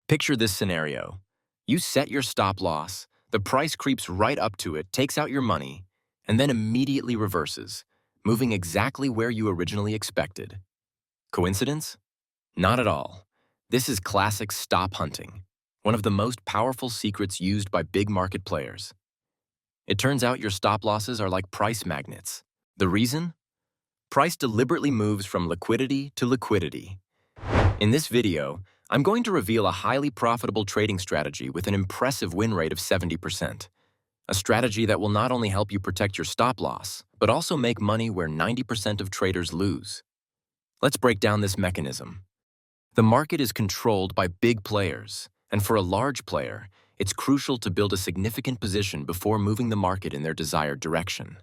Picture this scenario. You set your stop loss, the price creeps right up to it, takes out your money, and then immediately reverses, moving exactly where you originally expected. Coincidence? Not at all. This is classic stop hunting, one of the most powerful secrets used by big market players. It turns out your stop losses are like price magnets. The reason? Price deliberately moves from liquidity to liquidity. In this video, I'm going to reveal a highly profitable trading strategy with an impressive win rate of 70%. A strategy that will not only help you protect your stop loss, but also make money where 90% of traders lose. Let's break down this mechanism. The market is controlled by big players, and for a large player, it's crucial to build a significant position before moving the market in their desired direction.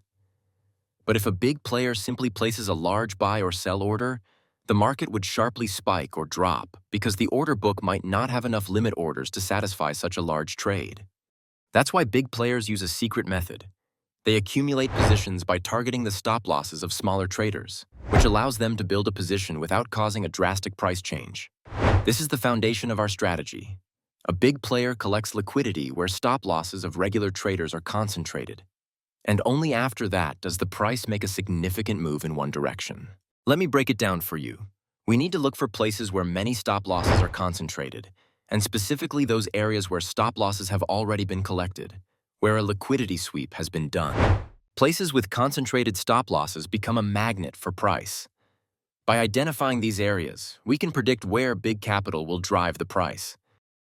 But if a big player simply places a large buy or sell order, the market would sharply spike or drop because the order book might not have enough limit orders to satisfy such a large trade. That's why big players use a secret method. They accumulate positions by targeting the stop losses of smaller traders, which allows them to build a position without causing a drastic price change. This is the foundation of our strategy. A big player collects liquidity where stop losses of regular traders are concentrated. And only after that does the price make a significant move in one direction. Let me break it down for you. We need to look for places where many stop losses are concentrated, and specifically those areas where stop losses have already been collected, where a liquidity sweep has been done. Places with concentrated stop losses become a magnet for price. By identifying these areas, we can predict where big capital will drive the price.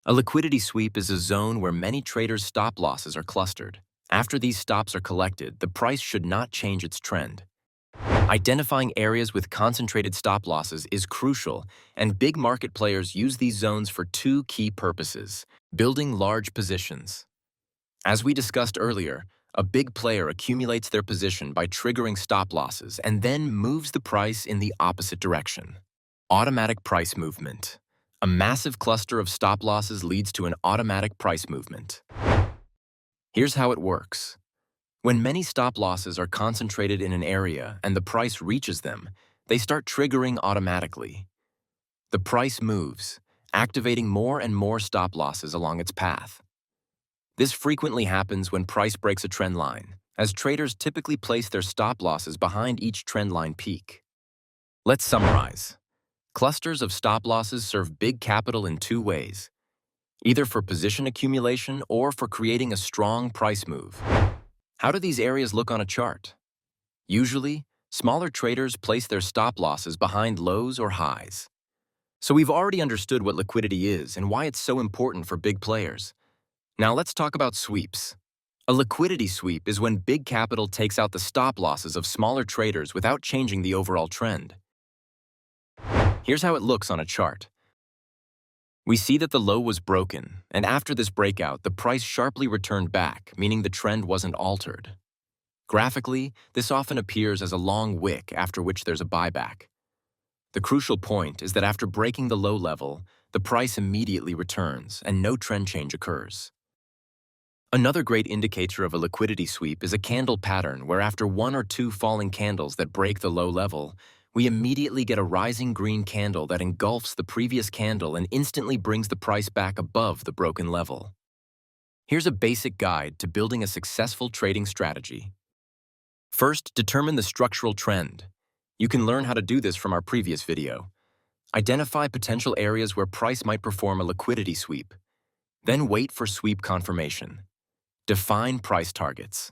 A liquidity sweep is a zone where many traders' stop losses are clustered. After these stops are collected, the price should not change its trend. Identifying areas with concentrated stop losses is crucial, and big market players use these zones for two key purposes: building large positions. As we discussed earlier, a big player accumulates their position by triggering stop losses and then moves the price in the opposite direction. Automatic price movement. A massive cluster of stop losses leads to an automatic price movement. Here's how it works. When many stop losses are concentrated in an area and the price reaches them, they start triggering automatically. The price moves, activating more and more stop losses along its path. This frequently happens when price breaks a trend line, as traders typically place their stop losses behind each trend line peak. Let's summarize. Clusters of stop losses serve big capital in two ways: either for position accumulation or for creating a strong price move. How do these areas look on a chart? Usually, smaller traders place their stop losses behind lows or highs. So we've already understood what liquidity is and why it's so important for big players. Now let's talk about sweeps. A liquidity sweep is when big capital takes out the stop losses of smaller traders without changing the overall trend. Here's how it looks on a chart. We see that the low was broken, and after this breakout, the price sharply returned back, meaning the trend wasn't altered. Graphically, this often appears as a long wick after which there's a buyback. The crucial point is that after breaking the low level, the price immediately returns and no trend change occurs. Another great indicator of a liquidity sweep is a candle pattern where after one or two falling candles that break the low level, we immediately get a rising green candle that engulfs the previous candle and instantly brings the price back above the broken level. Here's a basic guide to building a successful trading strategy. First, determine the structural trend. You can learn how to do this from our previous video. Identify potential areas where price might perform a liquidity sweep. Then wait for sweep confirmation. Define price targets.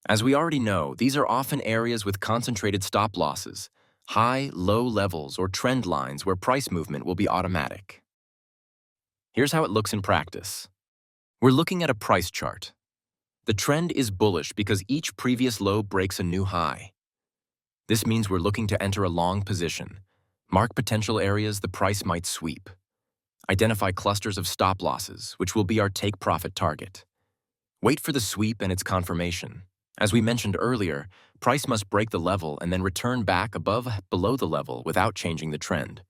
As we already know, these are often areas with concentrated stop losses, high, low levels, or trend lines where price movement will be automatic. Here's how it looks in practice. We're looking at a price chart. The trend is bullish because each previous low breaks a new high. This means we're looking to enter a long position. Mark potential areas the price might sweep. Identify clusters of stop losses, which will be our take profit target. Wait for the sweep and its confirmation. As we mentioned earlier, price must break the level and then return back below the level without changing the trend.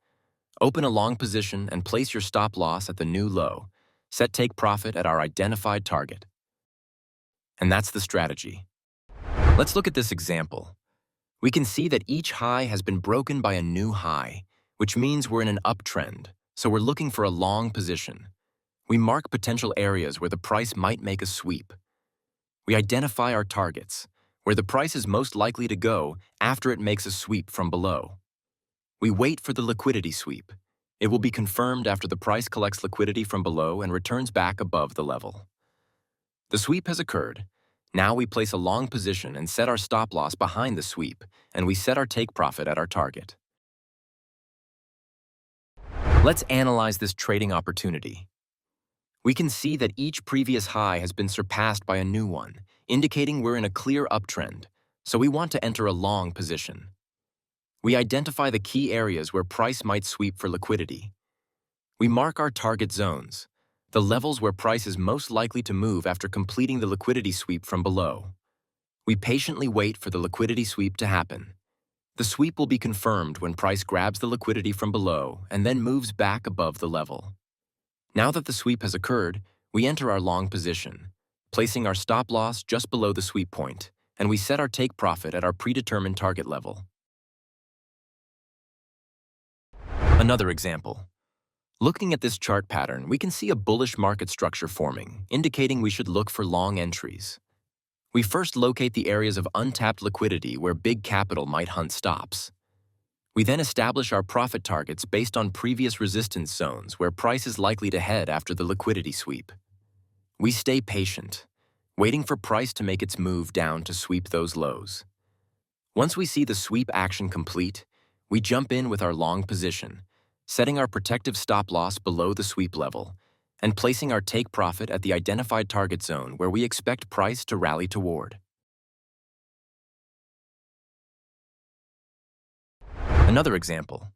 Open a long position and place your stop loss at the new low. Set take profit at our identified target. And that's the strategy. Let's look at this example. We can see that each high has been broken by a new high, which means we're in an uptrend, so we're looking for a long position. We mark potential areas where the price might make a sweep. We identify our targets, where the price is most likely to go after it makes a sweep from below. We wait for the liquidity sweep. It will be confirmed after the price collects liquidity from below and returns back above the level. The sweep has occurred. Now we place a long position and set our stop loss behind the sweep, and we set our take profit at our target. Let's analyze this trading opportunity. We can see that each previous high has been surpassed by a new one, indicating we're in a clear uptrend, so we want to enter a long position. We identify the key areas where price might sweep for liquidity. We mark our target zones, the levels where price is most likely to move after completing the liquidity sweep from below. We patiently wait for the liquidity sweep to happen. The sweep will be confirmed when price grabs the liquidity from below and then moves back above the level. Now that the sweep has occurred, we enter our long position, placing our stop loss just below the sweep point, and we set our take profit at our predetermined target level. Another example. Looking at this chart pattern, we can see a bullish market structure forming, indicating we should look for long entries. We first locate the areas of untapped liquidity where big capital might hunt stops. We then establish our profit targets based on previous resistance zones where price is likely to head after the liquidity sweep. We stay patient, waiting for price to make its move down to sweep those lows. Once we see the sweep action complete, we jump in with our long position, setting our protective stop loss below the sweep level, and placing our take profit at the identified target zone where we expect price to rally toward. Another example.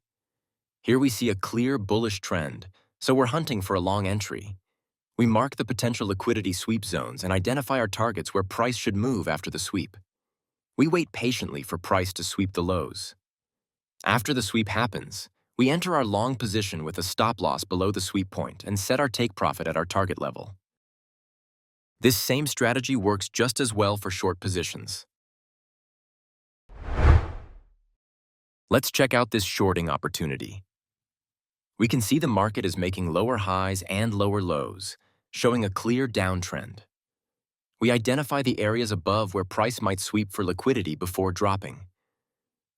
Here we see a clear bullish trend, so we're hunting for a long entry. We mark the potential liquidity sweep zones and identify our targets where price should move after the sweep. We wait patiently for price to sweep the lows. After the sweep happens, we enter our long position with a stop loss below the sweep point and set our take profit at our target level. This same strategy works just as well for short positions. Let's check out this shorting opportunity. We can see the market is making lower highs and lower lows, showing a clear downtrend. We identify the areas above where price might sweep for liquidity before dropping.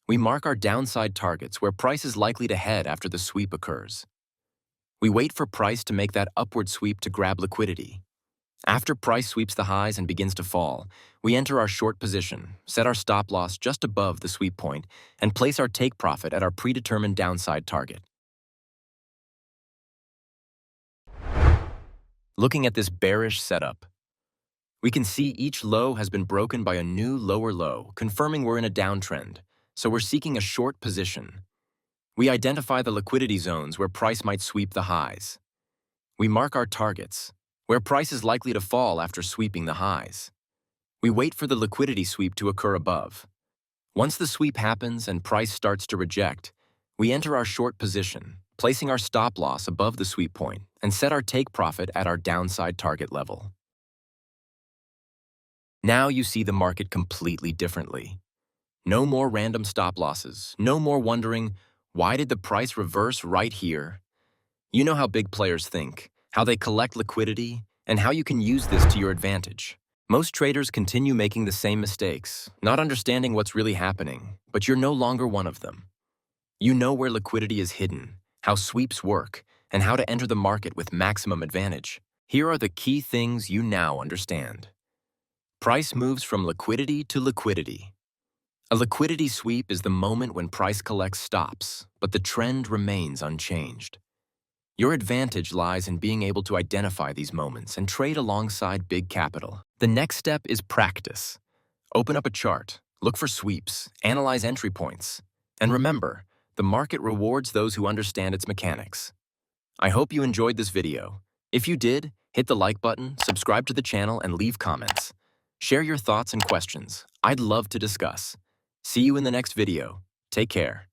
We mark our downside targets where price is likely to head after the sweep occurs. We wait for price to make that upward sweep to grab liquidity. After price sweeps the highs and begins to fall, we enter our short position, set our stop loss just above the sweep point, and place our take profit at our predetermined downside target. Looking at this bearish setup, we can see each low has been broken by a new lower low, confirming we're in a downtrend, so we're seeking a short position. We identify the liquidity zones where price might sweep the highs. We mark our targets, where price is likely to fall after sweeping the highs. We wait for the liquidity sweep to occur above. Once the sweep happens and price starts to reject, we enter our short position, placing our stop loss above the sweep point and set our take profit at our downside target level. Now you see the market completely differently. No more random stop losses, no more wondering, why did the price reverse right here? You know how big players think, how they collect liquidity, and how you can use this to your advantage. Most traders continue making the same mistakes, not understanding what's really happening, but you're no longer one of them. You know where liquidity is hidden, how sweeps work, and how to enter the market with maximum advantage. Here are the key things you now understand. Price moves from liquidity to liquidity. A liquidity sweep is the moment when price collects stops, but the trend remains unchanged. Your advantage lies in being able to identify these moments and trade alongside big capital. The next step is practice. Open up a chart, look for sweeps, analyze entry points, and remember, the market rewards those who understand its mechanics. I hope you enjoyed this video. If you did, hit the like button, subscribe to the channel, and leave comments. Share your thoughts and questions. I'd love to discuss. See you in the next video. Take care.